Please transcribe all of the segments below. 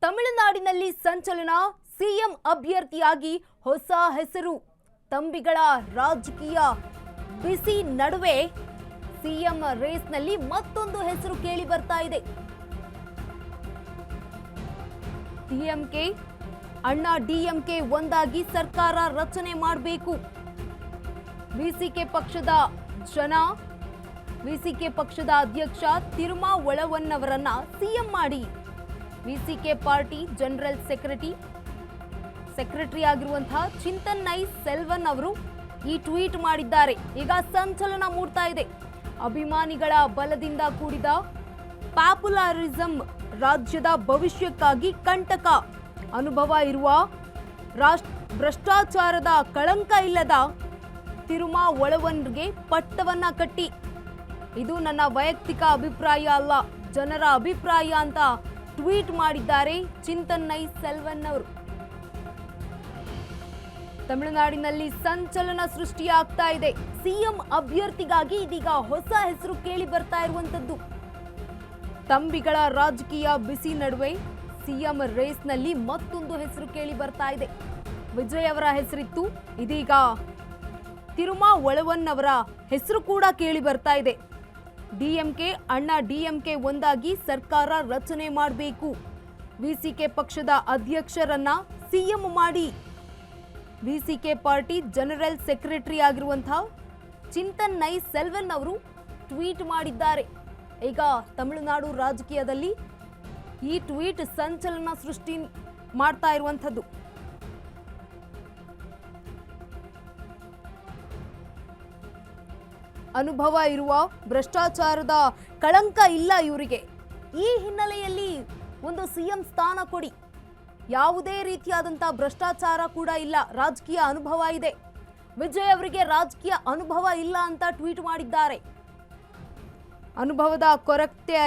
ತಮಿಳುನಾಡಿನಲ್ಲಿ ಸಂಚಲನ. ಸಿಎಂ ಅಭ್ಯರ್ಥಿಯಾಗಿ ಹೊಸ ಹೆಸರು. ತಂಬಿಗಳ ರಾಜಕೀಯ ಬಿಸಿ ನಡುವೆ ಸಿಎಂ ರೇಸ್ನಲ್ಲಿ ಮತ್ತೊಂದು ಹೆಸರು ಕೇಳಿ ಬರ್ತಾ ಇದೆ. ಡಿಎಂಕೆ ಅಣ್ಣಾ ಡಿಎಂಕೆ ಒಂದಾಗಿ ಸರ್ಕಾರ ರಚನೆ ಮಾಡಬೇಕು. ವಿಸಿಕೆ ಪಕ್ಷದ ಅಧ್ಯಕ್ಷ ತಿರುಮಾವಳವನ್ ಸಿಎಂ ಮಾಡಿ. ವಿಸಿಕೆ ಪಾರ್ಟಿ ಜನರಲ್ ಸೆಕ್ರೆಟರಿ ಆಗಿರುವಂತಹ ಚಿಂತನ್ನೈ ಸೆಲ್ವನ್ ಅವರು ಈ ಟ್ವೀಟ್ ಮಾಡಿದ್ದಾರೆ. ಈಗ ಸಂಚಲನ ಮೂಡ್ತಾ ಇದೆ. ಅಭಿಮಾನಿಗಳ ಬಲದಿಂದ ಕೂಡಿದ ಪಾಪ್ಯುಲರಿಸಂ ರಾಜ್ಯದ ಭವಿಷ್ಯಕ್ಕಾಗಿ ಕಂಟಕ. ಅನುಭವ ಇರುವ ಭ್ರಷ್ಟಾಚಾರದ ಕಳಂಕ ಇಲ್ಲದ ತಿರುಮಾವಳವನ್ಗೆ ಪಟ್ಟವನ್ನ ಕಟ್ಟಿ. ಇದು ನನ್ನ ವೈಯಕ್ತಿಕ ಅಭಿಪ್ರಾಯ ಅಲ್ಲ, ಜನರ ಅಭಿಪ್ರಾಯ ಅಂತ ಟ್ವೀಟ್ ಮಾಡಿದ್ದಾರೆ ಚಿಂತನ್ನೈ ಸೆಲ್ವನ್ ಅವರು. ತಮಿಳುನಾಡಿನಲ್ಲಿ ಸಂಚಲನ ಸೃಷ್ಟಿಯಾಗ್ತಾ ಇದೆ. ಸಿಎಂ ಅಭ್ಯರ್ಥಿಗಾಗಿ ಇದೀಗ ಹೊಸ ಹೆಸರು ಕೇಳಿ ಬರ್ತಾ ಇರುವಂತದ್ದು. ತಂಬಿಗಳ ರಾಜಕೀಯ ಬಿಸಿ ನಡುವೆ ಸಿಎಂ ರೇಸ್ನಲ್ಲಿ ಮತ್ತೊಂದು ಹೆಸರು ಕೇಳಿ ಬರ್ತಾ ಇದೆ. ವಿಜಯ್ ಅವರ ಹೆಸರಿತ್ತು, ಇದೀಗ ತಿರುಮಾವಳವನ್ ಅವರ ಹೆಸರು ಕೂಡ ಕೇಳಿ ಬರ್ತಾ ಇದೆ. ಡಿಎಂಕೆ ಅಣ್ಣಾ ಡಿಎಂಕೆ ಒಂದಾಗಿ ಸರ್ಕಾರ ರಚನೆ ಮಾಡಬೇಕು. ವಿಸಿಕೆ ಪಕ್ಷದ ಅಧ್ಯಕ್ಷರನ್ನ ಸಿಎಂ ಮಾಡಿ. ವಿಸಿಕೆ ಪಾರ್ಟಿ ಜನರಲ್ ಸೆಕ್ರೆಟರಿ ಆಗಿರುವಂತಹ ಚಿಂತನ್ನೈ ಸೆಲ್ವನ್ ಅವರು ಟ್ವೀಟ್ ಮಾಡಿದ್ದಾರೆ. ಈಗ ತಮಿಳುನಾಡು ರಾಜಕೀಯದಲ್ಲಿ ಈ ಟ್ವೀಟ್ ಸಂಚಲನ ಸೃಷ್ಟಿ ಮಾಡ್ತಾ ಇರುವಂಥದ್ದು. ಅನುಭವ ಇರುವ ಭ್ರಷ್ಟಾಚಾರದ ಕಳಂಕ ಇಲ್ಲ ಇವರಿಗೆ. ಈ ಹಿನ್ನೆಲೆಯಲ್ಲಿ ಒಂದು ಸಿಎಂ ಸ್ಥಾನ ಕೊಡಿ. ಯಾವುದೇ ರೀತಿಯಾದಂತಹ ಭ್ರಷ್ಟಾಚಾರ ಕೂಡ ಇಲ್ಲ, ರಾಜಕೀಯ ಅನುಭವ ಇದೆ. ವಿಜಯ್ ಅವರಿಗೆ ರಾಜಕೀಯ ಅನುಭವ ಇಲ್ಲ ಅಂತ ಟ್ವೀಟ್ ಮಾಡಿದ್ದಾರೆ. ಅನುಭವದ ಕೊರತೆ,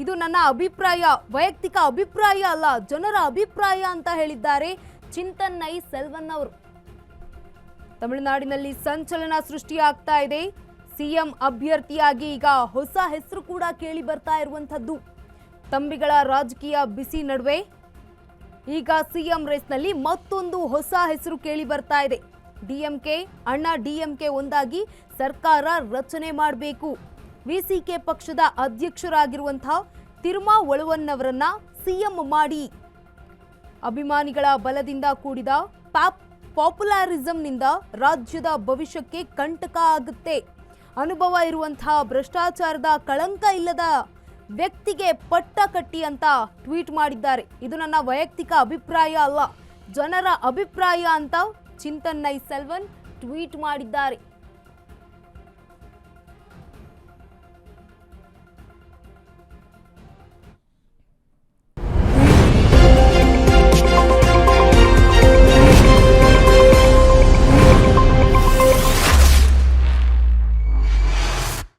ಇದು ನನ್ನ ಅಭಿಪ್ರಾಯ, ವೈಯಕ್ತಿಕ ಅಭಿಪ್ರಾಯ ಅಲ್ಲ, ಜನರ ಅಭಿಪ್ರಾಯ ಅಂತ ಹೇಳಿದ್ದಾರೆ ಚಿಂತನ್ನೈ ಸೆಲ್ವನ್ ಅವರು. ತಮಿಳುನಾಡಿನಲ್ಲಿ ಸಂಚಲನ ಸೃಷ್ಟಿಯಾಗ್ತಾ ಇದೆ. ಸಿಎಂ ಅಭ್ಯರ್ಥಿಯಾಗಿ ಈಗ ಹೊಸ ಹೆಸರು ಕೂಡ ಕೇಳಿ ಬರ್ತಾ ಇರುವಂತದ್ದು. ತಂಬಿಗಳ ರಾಜಕೀಯ ಬಿಸಿ ನಡುವೆ ಈಗ ಸಿಎಂ ರೇಸ್ನಲ್ಲಿ ಮತ್ತೊಂದು ಹೊಸ ಹೆಸರು ಕೇಳಿ ಬರ್ತಾ ಇದೆ. ಡಿಎಂಕೆ ಅಣ್ಣಾ ಡಿಎಂಕೆ ಒಂದಾಗಿ ಸರ್ಕಾರ ರಚನೆ ಮಾಡಬೇಕು. ವಿಸಿಕೆ ಪಕ್ಷದ ಅಧ್ಯಕ್ಷರಾಗಿರುವಂತಹ ತಿರುಮಾವಳವನ್ ಅವರನ್ನ ಸಿಎಂ ಮಾಡಿ. ಅಭಿಮಾನಿಗಳ ಬಲದಿಂದ ಕೂಡಿದ ಪಾಪ್ಯುಲರಿಸಂನಿಂದ ರಾಜ್ಯದ ಭವಿಷ್ಯಕ್ಕೆ ಕಂಟಕ ಆಗುತ್ತೆ. ಅನುಭವ ಇರುವಂತಹ ಭ್ರಷ್ಟಾಚಾರದ ಕಳಂಕ ಇಲ್ಲದ ವ್ಯಕ್ತಿಗೆ ಪಟ್ಟ ಕಟ್ಟಿ ಅಂತ ಟ್ವೀಟ್ ಮಾಡಿದ್ದಾರೆ. ಇದು ನನ್ನ ವೈಯಕ್ತಿಕ ಅಭಿಪ್ರಾಯ ಅಲ್ಲ, ಜನರ ಅಭಿಪ್ರಾಯ ಅಂತ ಚಿಂತನ್ನೈ ಸೆಲ್ವನ್ ಟ್ವೀಟ್ ಮಾಡಿದ್ದಾರೆ.